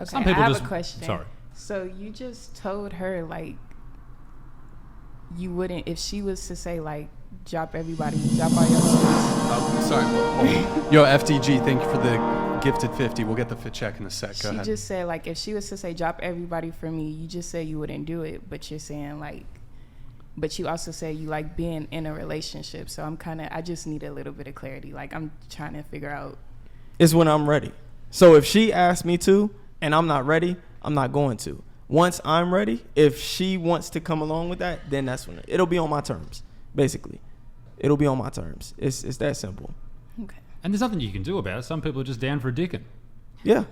Okay, Some people I have just, a question. Sorry. So you just told her, like, you wouldn't, if she was to say, like, drop everybody, drop all your hoes. Sorry. Yo, FTG, thank you for the gifted 50. We'll get the fit check in a sec. Go ahead. She just said, like, if she was to say, drop everybody for me, you just said you wouldn't do it, but you're saying, like, but you also say you like being in a relationship. So I just need a little bit of clarity. Like, I'm trying to figure out. It's when I'm ready. So if she asks me to and I'm not ready, I'm not going to. Once I'm ready, if she wants to come along with that, then that's when it'll be on my terms, basically. It'll be on my terms. It's that simple. Okay. And there's nothing you can do about it. Some people are just down for a dickin'. Yeah.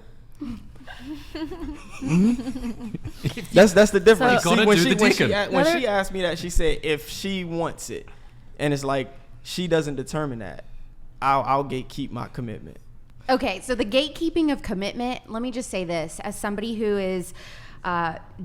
That's the difference. So, when she she asked me that, she said if she wants it, and it's like she doesn't determine that, I'll gatekeep my commitment. Okay, so the gatekeeping of commitment, let me just say this. As somebody who is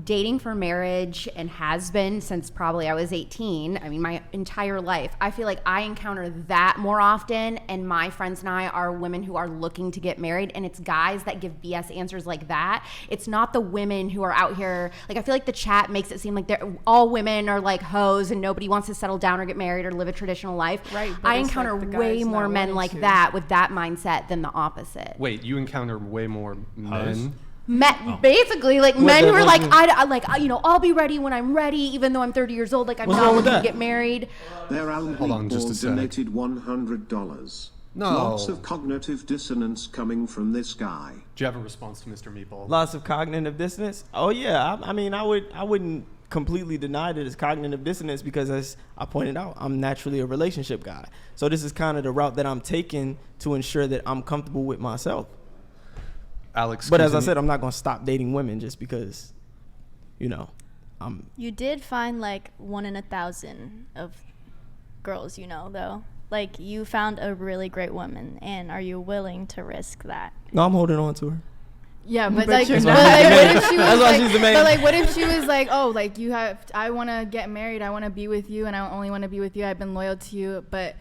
dating for marriage and has been since probably I was 18, I mean, my entire life, I feel like I encounter that more often, and my friends and I are women who are looking to get married, and it's guys that give BS answers like that. It's not the women who are out here, like, I feel like the chat makes it seem like all women are like hoes and nobody wants to settle down or get married or live a traditional life. Right. I encounter way more men like that with that mindset than the opposite. Wait, you encounter way more men? Basically, like, men who are like, I'll be ready when I'm ready, even though I'm 30 years old. Like, I'm not looking to get married. Their Hold on just a sec. donated $100. No. Lots of cognitive dissonance coming from this guy. Do you have a response to Mr. Meatball? Lots of cognitive dissonance. Oh yeah, I mean, I wouldn't completely deny that it's cognitive dissonance because, as I pointed out, I'm naturally a relationship guy. So this is kind of the route that I'm taking to ensure that I'm comfortable with myself. Alex, but as I said, I'm not going to stop dating women just because, You did find like 1 in 1,000 of girls, though. Like, you found a really great woman, and are you willing to risk that? No, I'm holding on to her. Yeah, but like, what if she was like, oh, like, I want to get married, I want to be with you, and I only want to be with you, I've been loyal to you, but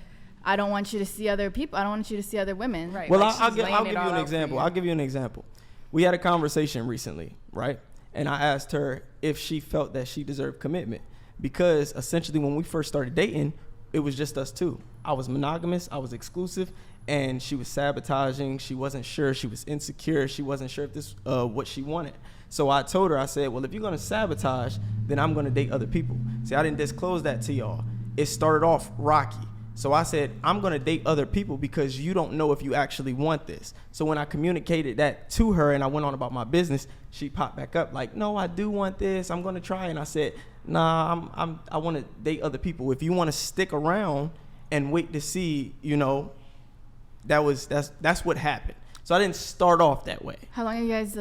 I don't want you to see other people. I don't want you to see other women. Right. Well, like I'll give you an example. I'll give you an example. We had a conversation recently, right? And I asked her if she felt that she deserved commitment, because essentially when we first started dating, it was just us two. I was monogamous. I was exclusive. And she was sabotaging. She wasn't sure. She was insecure. She wasn't sure if this what she wanted. So I told her, I said, well, if you're going to sabotage, then I'm going to date other people. See, I didn't disclose that to y'all. It started off rocky. So I said, I'm going to date other people because you don't know if you actually want this. So when I communicated that to her and I went on about my business, she popped back up like, no, I do want this. I'm going to try. And I said, nah, I want to date other people. If you want to stick around and wait to see, that's what happened. So I didn't start off that way. How long have you guys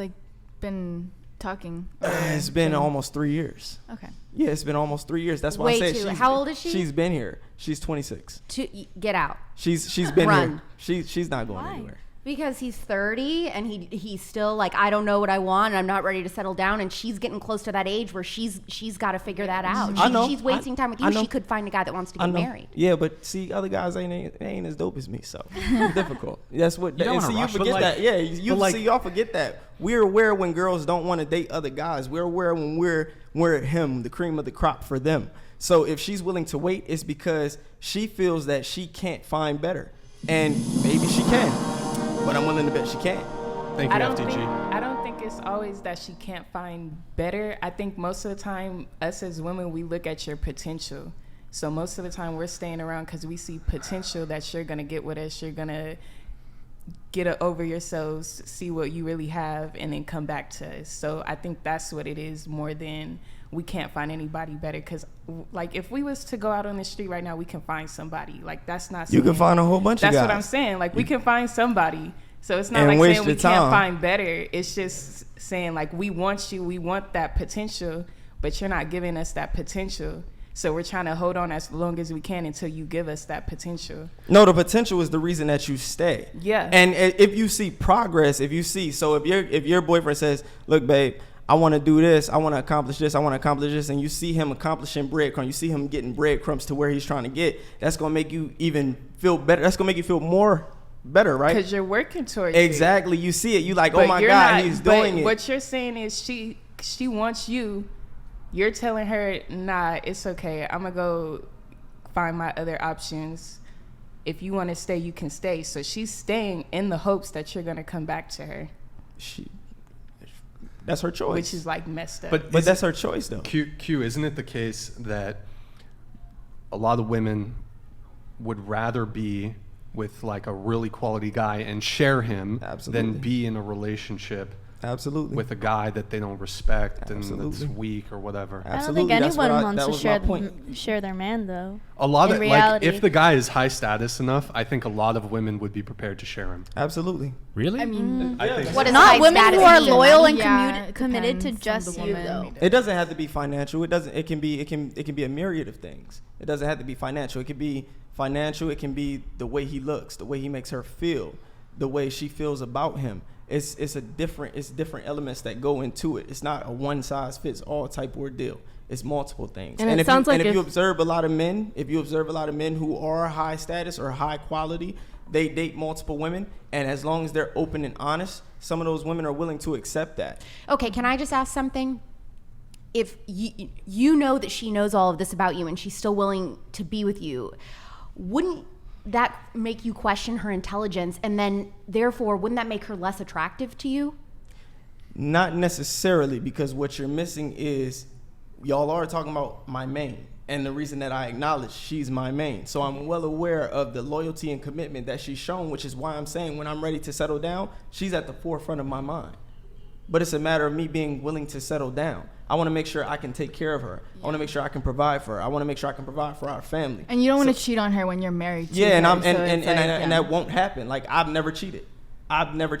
been talking? It's been almost 3 years. Okay. Yeah, it's been almost 3 years. That's why I said How old is she? She's been here. She's 26. Get out. She's been Run. here. She's not going anywhere. Because he's 30 and he's still like, I don't know what I want and I'm not ready to settle down, and she's getting close to that age where she's got to figure that out. She's wasting time with you. She could find a guy that wants to get married. Yeah, but see, other guys ain't as dope as me, so it's difficult. That's what. You forget that. Yeah, y'all forget that. We're aware when girls don't want to date other guys. We're aware when we're him, the cream of the crop for them. So if she's willing to wait, it's because she feels that she can't find better, and maybe she can. But I'm willing to bet she can. Thank you, FTG. I don't think it's always that she can't find better. I think most of the time, us as women, we look at your potential. So most of the time, we're staying around because we see potential that you're going to get with us. You're going to get over yourselves, see what you really have, and then come back to us. So I think that's what it is more than we can't find anybody better. Because, like, if we was to go out on the street right now, we can find somebody. Like, that's not saying, you can find a whole bunch of guys. That's what I'm saying. Like, we can find somebody. So it's not like saying we can't find better. It's just saying, like, we want you, we want that potential, but you're not giving us that potential. So we're trying to hold on as long as we can until you give us that potential. No, the potential is the reason that you stay. Yeah. And if you see progress, if your boyfriend says, look, babe, I want to do this, I want to accomplish this, I want to accomplish this, and you see him accomplishing breadcrumbs, you see him getting breadcrumbs to where he's trying to get, that's going to make you even feel better. That's going to make you feel more better, right? Because you're working towards it. Exactly. You see it. You like, oh But my you're God, not- he's but doing it. What you're saying is she wants you. You're telling her, nah, it's okay. I'm gonna go find my other options. If you want to stay, you can stay. So she's staying in the hopes that you're gonna come back to her, That's her choice. which is like messed up. But that's her choice, though. Q, isn't it the case that a lot of women would rather be with like a really quality guy and share him Absolutely. than be in a relationship Absolutely. with a guy that they don't respect and Absolutely. that's weak or whatever? Absolutely. I don't That's think what anyone that wants to was my point. share their man though. A lot In of reality. like if the guy is high status enough, I think a lot of women would be prepared to share him. Absolutely. Really? I mean, I think What so. is Not high women status who are mean? loyal and Yeah, it committed to depends on just the you woman. though. It doesn't have to be financial. It doesn't. It can be a myriad of things. It doesn't have to be financial. It can be financial. It can be the way he looks, the way he makes her feel, the way she feels about him. It's different elements that go into it. It's not a one size fits all type ordeal. It's multiple things. And it if sounds you, like and if you if- observe a lot of men, who are high status or high quality, they date multiple women, and as long as they're open and honest, some of those women are willing to accept that. Okay, can I just ask something? If you know that she knows all of this about you and she's still willing to be with you, wouldn't that make you question her intelligence, and then therefore wouldn't that make her less attractive to you? Not necessarily, because what you're missing is y'all are talking about my main, and the reason that I acknowledge she's my main. So I'm well aware of the loyalty and commitment that she's shown, which is why I'm saying when I'm ready to settle down, she's at the forefront of my mind. But it's a matter of me being willing to settle down. I want to make sure I can take care of her. I want to make sure I can provide for her. I want to make sure I can provide for our family. And you don't want to cheat on her when you're married. To Yeah, and her, I'm so it's like, and that won't happen. Like I've never cheated. I've never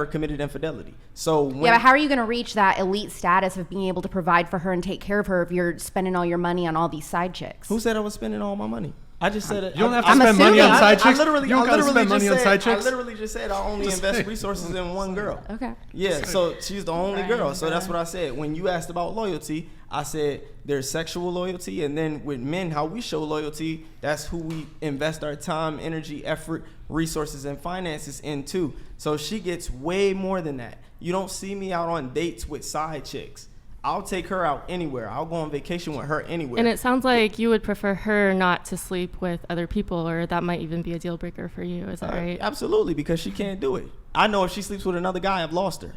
committed infidelity. So when, Yeah, but how are you going to reach that elite status of being able to provide for her and take care of her if you're spending all your money on all these side chicks? who said I was spending all my money? I just said it. You don't have to I'm spend money on assuming. side I chicks. literally, You don't I gotta literally spend money just on said, side chicks. I literally just said I only Just invest saying. resources in one girl. Okay. Yeah, so she's the only girl. So that's what I said. When you asked about loyalty, I said there's sexual loyalty, and then with men, how we show loyalty, that's who we invest our time, energy, effort, resources, and finances into. So she gets way more than that. You don't see me out on dates with side chicks. I'll take her out anywhere. I'll go on vacation with her anywhere. And it sounds like you would prefer her not to sleep with other people, or that might even be a deal breaker for you. Is that right? Absolutely, because she can't do it. I know if she sleeps with another guy, I've lost her.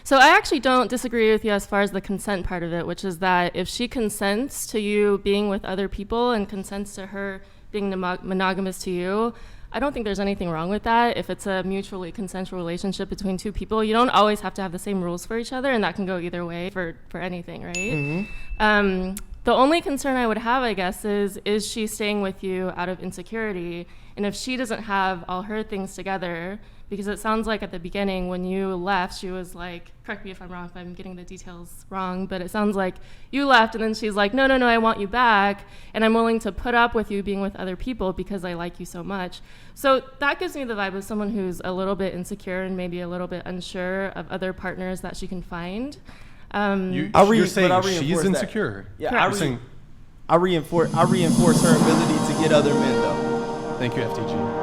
So I actually don't disagree with you as far as the consent part of it, which is that if she consents to you being with other people and consents to her being monogamous to you, I don't think there's anything wrong with that. If it's a mutually consensual relationship between two people, you don't always have to have the same rules for each other, and that can go either way for anything, right? Mm-hmm. The only concern I would have, I guess, is she staying with you out of insecurity? And if she doesn't have all her things together, because it sounds like at the beginning when you left, she was like, correct me if I'm wrong, if I'm getting the details wrong, but it sounds like you left and then she's like, no, I want you back, and I'm willing to put up with you being with other people because I like you so much. So that gives me the vibe of someone who's a little bit insecure and maybe a little bit unsure of other partners that she can find. You're saying but she's reinforce that. insecure. Yeah, You're saying, I reinforce her ability to get other men, though. thank you, FTG.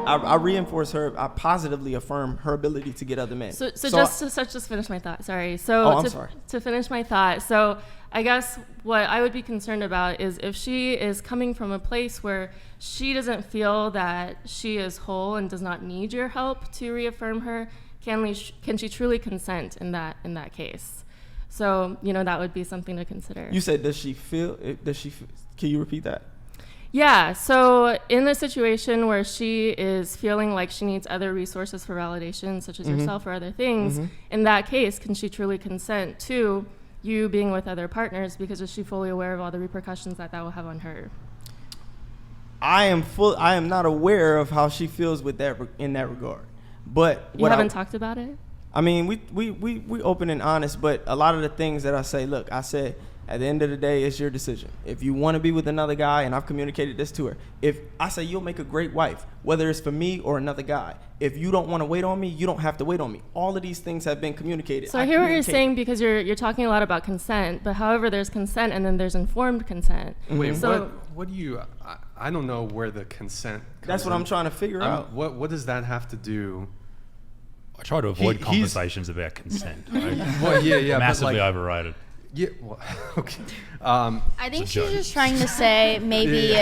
I reinforce her. I positively affirm her ability to get other men. So just finish my thought. Sorry. So I'm sorry. To finish my thought. So I guess what I would be concerned about is if she is coming from a place where she doesn't feel that she is whole and does not need your help to reaffirm her, can she truly consent in that case? So, that would be something to consider. You said, can you repeat that? Yeah, so in a situation where she is feeling like she needs other resources for validation, such as yourself or other things, in that case, can she truly consent to you being with other partners, because is she fully aware of all the repercussions that will have on her? I am not aware of how she feels with that in that regard. But you haven't talked about it? I mean, we open and honest, but a lot of the things that I say, look, I said, at the end of the day, it's your decision. If you want to be with another guy, and I've communicated this to her, if I say you'll make a great wife, whether it's for me or another guy, if you don't want to wait on me, you don't have to wait on me. All of these things have been communicated. So I hear what you're saying, because you're talking a lot about consent, but however, there's consent and then there's informed consent. Wait, so what do you? I don't know where the consent comes That's what in. I'm trying to figure out. What does that have to do? I try to avoid He's- conversations about consent. Right? Well, yeah, Massively but like, overrated. yeah, well, okay. I think It's a she's joke. just trying to say maybe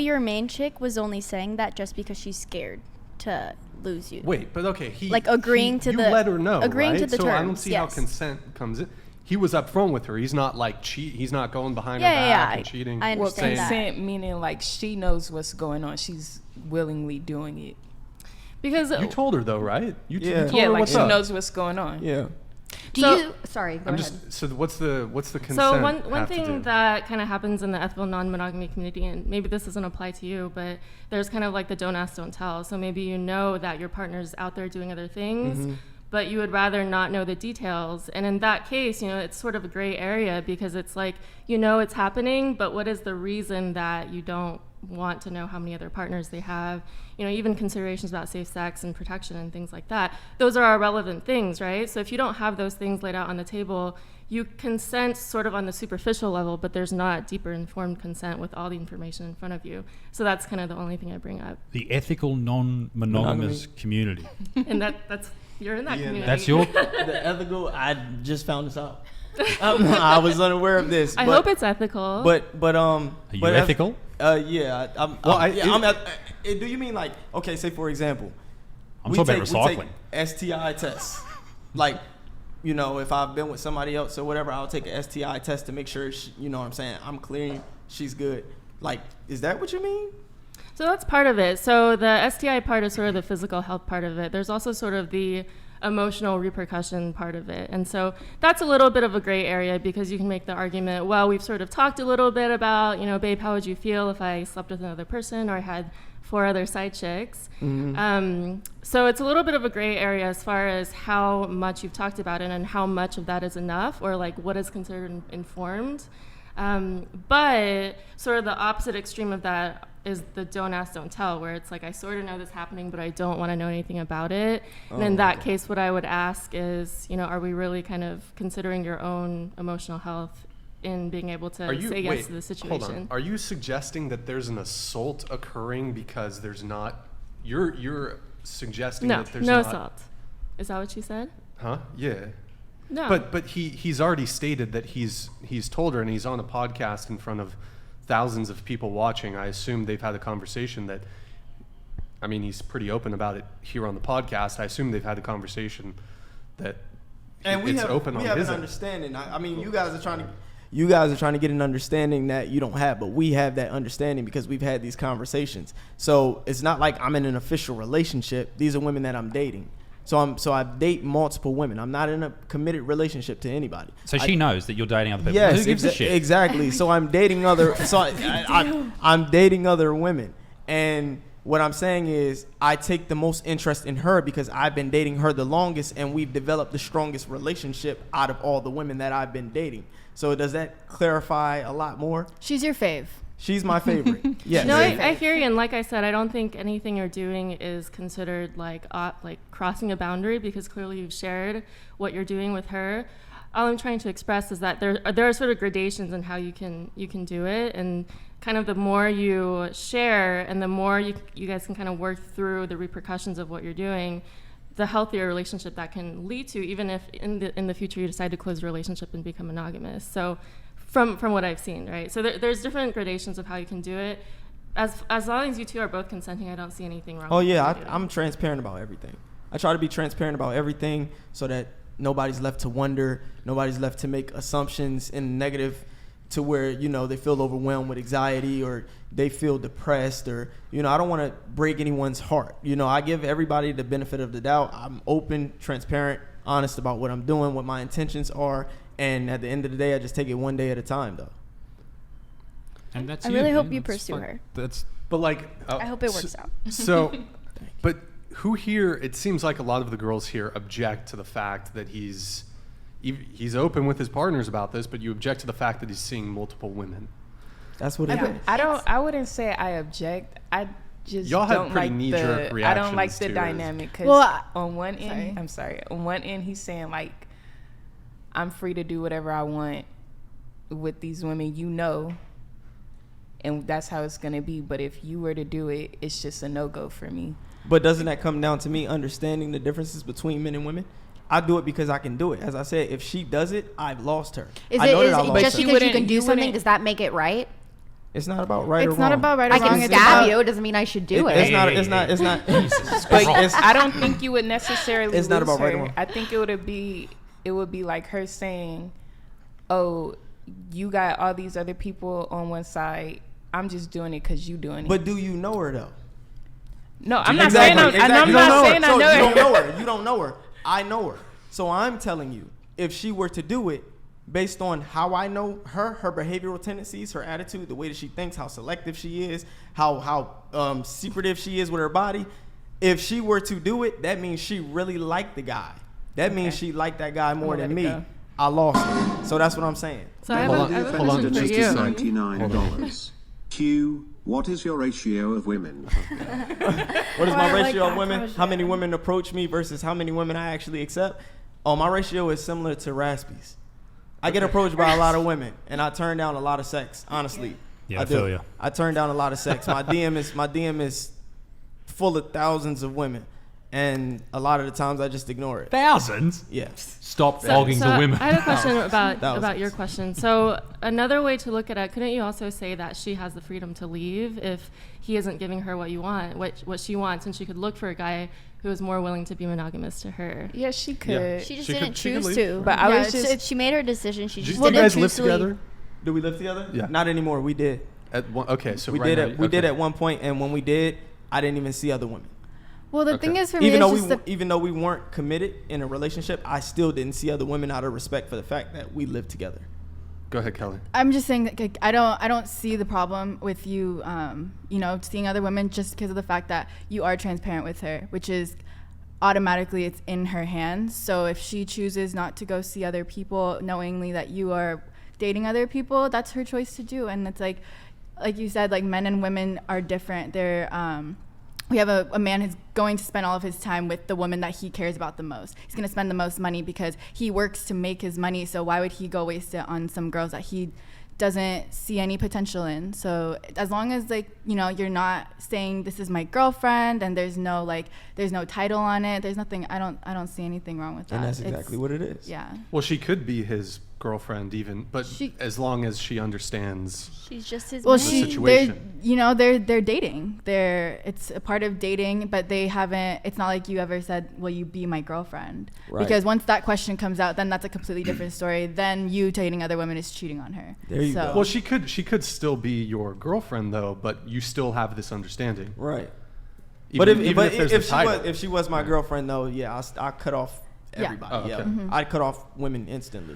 your main chick was only saying that just because she's scared to lose you. Wait, but okay, Like agreeing to you the- let her know, agreeing to right? the so I don't terms, see how yes. consent comes in. He was upfront with her. He's not like he's not going behind Yeah, her yeah, back yeah, and cheating. I Well, understand that. consent meaning like she knows what's going on. She's willingly doing it. Because You told her though, right? You Yeah. told Yeah, her like what's she up. knows what's going on. Yeah. Do So- you? Sorry, go I'm ahead. just so what's the consent? So one have to do? thing that kind of happens in the ethical non-monogamy community, and maybe this doesn't apply to you, but there's kind of like the don't ask, don't tell. So maybe you know that your partner's out there doing other things, but you would rather not know the details. And in that case, it's sort of a gray area because it's like, it's happening, but what is the reason that you don't want to know how many other partners they have? Even considerations about safe sex and protection and things like that. Those are our relevant things, right? So if you don't have those things laid out on the table, you consent sort of on the superficial level, but there's not deeper informed consent with all the information in front of you. So that's kind of the only thing I bring up. The ethical non-monogamous community. And that's you're in that community. That's your. The ethical, I just found this out. I was unaware of this. I but, hope it's ethical. Are you ethical? Yeah. Do you mean like, okay, say for example, I'm we talking about take recycling. STI tests. Like, if I've been with somebody else or whatever, I'll take an STI test to make sure, what I'm saying, I'm clean, she's good. Like, is that what you mean? So that's part of it. So the STI part is sort of the physical health part of it. There's also sort of the emotional repercussion part of it. And so that's a little bit of a gray area because you can make the argument, well, we've sort of talked a little bit about, babe, how would you feel if I slept with another person or I had 4 other side chicks? So it's a little bit of a gray area as far as how much you've talked about it and how much of that is enough or like what is considered informed. But sort of the opposite extreme of that is the don't ask, don't tell, where it's like, I sort of know this happening, but I don't want to know anything about it. And in that case, what I would ask is, are we really kind of considering your own emotional health in being able to say yes to the situation? Hold on. Are you suggesting that there's an assault occurring because there's not? You're suggesting that there's no not. assault. Is that what you said? Huh? Yeah. No. But he's already stated that he's told her, and he's on a podcast in front of thousands of people watching. I assume they've had a conversation that, I mean, he's pretty open about it here on the podcast. I assume they've had a conversation that it's open on we have his an end. understanding. I mean, you guys are trying to get an understanding that you don't have, but we have that understanding because we've had these conversations. So it's not like I'm in an official relationship. These are women that I'm dating. So I date multiple women. I'm not in a committed relationship to anybody. So she knows that you're dating other people. Yes, Who gives a shit? exactly. So I'm dating other. I'm dating other women, and what I'm saying is I take the most interest in her because I've been dating her the longest, and we've developed the strongest relationship out of all the women that I've been dating. So does that clarify a lot more? She's your fave. She's my favorite. Yes. No, I hear you, and like I said, I don't think anything you're doing is considered like crossing a boundary because clearly you've shared what you're doing with her. All I'm trying to express is that there are sort of gradations in how you can do it, and kind of the more you share and the more you guys can kind of work through the repercussions of what you're doing, the healthier relationship that can lead to, even if in the future you decide to close your relationship and become monogamous. So from what I've seen, right? So there's different gradations of how you can do it. As long as you two are both consenting, I don't see anything wrong. Oh with yeah, what you're doing. I'm transparent about everything. I try to be transparent about everything so that nobody's left to wonder, nobody's left to make assumptions in negative to where, they feel overwhelmed with anxiety or they feel depressed or, I don't want to break anyone's heart. I give everybody the benefit of the doubt. I'm open, transparent, honest about what I'm doing, what my intentions are. And at the end of the day, I just take it one day at a time, though. And that's I you, really hope man. you That's pursue fine. her. But like, I hope it works out. So, but who here? It seems like a lot of the girls here object to the fact that he's open with his partners about this, but you object to the fact that he's seeing multiple women. That's what it is. I wouldn't say I object. I just Y'all have don't pretty like knee-jerk I don't like reactions the to it. dynamic because Well, on one end he's saying like, I'm free to do whatever I want with these women, and that's how it's gonna be. But if you were to do it, it's just a no-go for me. But doesn't that come down to me understanding the differences between men and women? I do it because I can do it. As I said, if she does it, I've lost her. Is I it know that I is lost just her. because you can do something? Does that make it right? It's not about right or wrong. It's not about right or I wrong. can It's stab about- you. It doesn't mean I should do it. It's not. But I don't think you would necessarily It's not lose about right or her. wrong. I think it would be like her saying, "Oh, you got all these other people on one side. I'm just doing it because you doing it." But do you know her though? No, I'm not saying I'm not You don't know saying her. I know So her. you don't know her. You don't know her. I know her. So I'm telling you, if she were to do it, based on how I know her behavioral tendencies, her attitude, the way that she thinks, how selective she is, how secretive she is with her body, if she were to do it, that means she really liked the guy. That means she liked that guy more than me. go. I lost her. So that's what I'm saying. So I have a hold on, question for just you. $99. Q, what is your ratio of women? What is my ratio of women? How many women approach me versus how many women I actually accept? Oh, my ratio is similar to Raspy's. I get approached by a lot of women, and I turn down a lot of sex. Honestly, Yeah, I feel you. I turn down a lot of sex. My DM is full of thousands of women, and a lot of the times I just ignore it. Thousands? Yeah. Stop flogging the women. I had a question about Thousands. your question. So another way to look at it, couldn't you also say that she has the freedom to leave if he isn't giving her what she wants, and she could look for a guy who is more willing to be monogamous to her? Yeah, she could. Yeah. She just She didn't could- she could choose leave. to. But I was just- she made her decision. She Do just you didn't guys choose live to leave. together? Do we live together? Yeah. Not anymore. We did. Okay, so We right did. now, We did okay. at one point, and when we did, I didn't even see other women. Well, the Okay. thing is for me, Even it's though just the, even though we weren't committed in a relationship, I still didn't see other women out of respect for the fact that we lived together. Go ahead, Kelly. I'm just saying that, like, I don't see the problem with you, seeing other women just because of the fact that you are transparent with her, which is automatically it's in her hands. So if she chooses not to go see other people knowingly that you are dating other people, that's her choice to do. And it's like you said, like, men and women are different. We have a man who's going to spend all of his time with the woman that he cares about the most. He's going to spend the most money because he works to make his money. So why would he go waste it on some girls that he doesn't see any potential in? So as long as, like, you're not saying this is my girlfriend and there's no title on it, there's nothing, I don't see anything wrong with that. And that's exactly what it is. Yeah. Well, she could be his girlfriend even, but as long as she understands. She's just his. Well, mate. situation. they're dating. It's a part of dating, but they haven't. It's not like you ever said, "Will you be my girlfriend?" Right. Because once that question comes out, then that's a completely different story. Then you dating other women is cheating on her. There you go. Well, she could still be your girlfriend though, but you still have this understanding. Right. Even there's the if title. she was my girlfriend though, yeah, I cut off Yeah. everybody. Oh, okay. Yeah, I'd cut off women instantly.